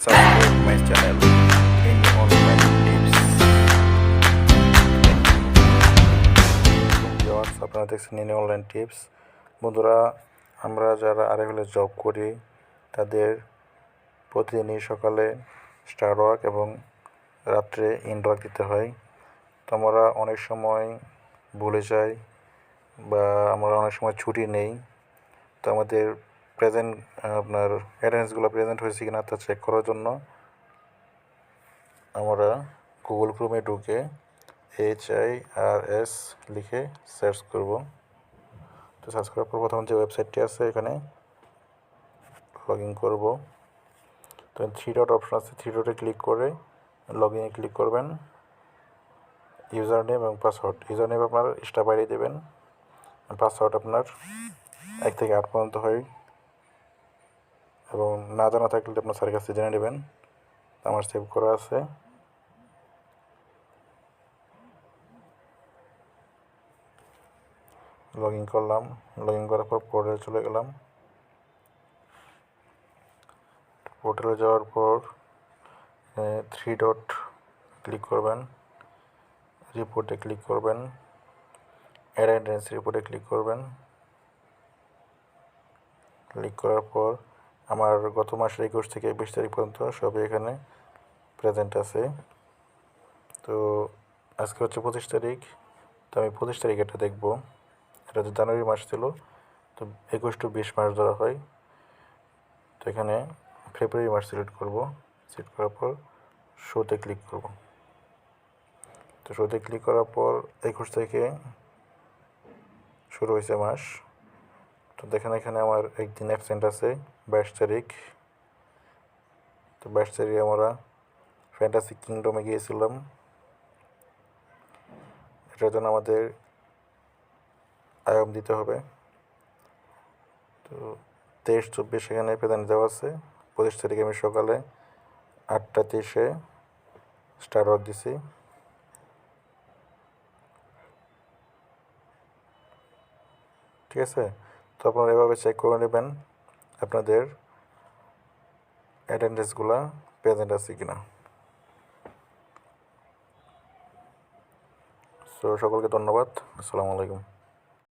Subscribe my channel in online tips. আপনারা দেখছেন in online tips. বন্ধুরা, আমরা যারা RFL জব করি তাদের প্রতিদিনই সকালে স্টার ওয়ার্ক এবং রাত্রে ইন্ড ওয়ার্ক দিতে হয়। তো আমরা অনেক সময় ভুলে যাই বা আমরা অনেক সময় ছুটি নেই। তো আমাদের প্রেজেন্ট আপনার অ্যাটেন্ডেন্সগুলো প্রেজেন্ট হয়েছে কিনা তা চেক করার জন্য আমরা গুগল ক্রোমে ঢুকে HIRS লিখে সার্চ করব। তো সার্চ করার পর প্রথম যে ওয়েবসাইটটি আছে এখানে লগ ইন করবো। তো 3 ডট অপশন আছে, 3 ডটে ক্লিক করে লগ ইনে ক্লিক করবেন। ইউজার নেম এবং পাসওয়ার্ড, ইউজার নেম আপনার স্টার বাইরে দেবেন, পাসওয়ার্ড আপনার 1 থেকে 8 পর্যন্ত হয় এবং না জানা থাকলে আপনার স্যারের কাছে জেনে নেবেন। আমার সেভ করা আছে। লগ ইন করলাম, লগ ইন করার পর পোর্টালে চলে গেলাম। পোর্টালে যাওয়ার পর 3 ডট ক্লিক করবেন, রিপোর্টে ক্লিক করবেন, অ্যাটেন্ডেন্স রিপোর্টে ক্লিক করবেন। ক্লিক করার পর আমার গত মাসের 21 থেকে 20 তারিখ পর্যন্ত সবই এখানে প্রেজেন্ট আছে। তো আজকে হচ্ছে 25 তারিখ, তো আমি 25 তারিখ এটা দেখব। এটা তো জানুয়ারি মাস ছিল, তো 21 to 20 মাস ধরা হয়। তো এখানে ফেব্রুয়ারি মাস সিলেক্ট করব। সিলেক্ট করার পর শোতে ক্লিক করব। তো শোতে ক্লিক করার পর 21 থেকে শুরু হয়েছে মাস। তো দেখেন এখানে আমার একদিন অ্যাবসেন্ট আছে 22 তারিখ। তো 22 তারিখে আমরা ফ্যান্টাসি কিংডমে গিয়েছিলাম। এটার জন্য আমাদের আয়াম দিতে হবে। তো 23-24 এখানে প্রেজেন্ট দেওয়া আছে। 25 তারিখে আমি সকালে 8টা 30 স্টার ওয়ার্ক দিছি। ঠিক আছে, তো আপনারা এভাবে চেক করে নেবেন আপনাদের অ্যাটেন্ডেন্সগুলো প্রেজেন্ট আছে কিনা। সো সকলকে ধন্যবাদ। আসসালামু আলাইকুম।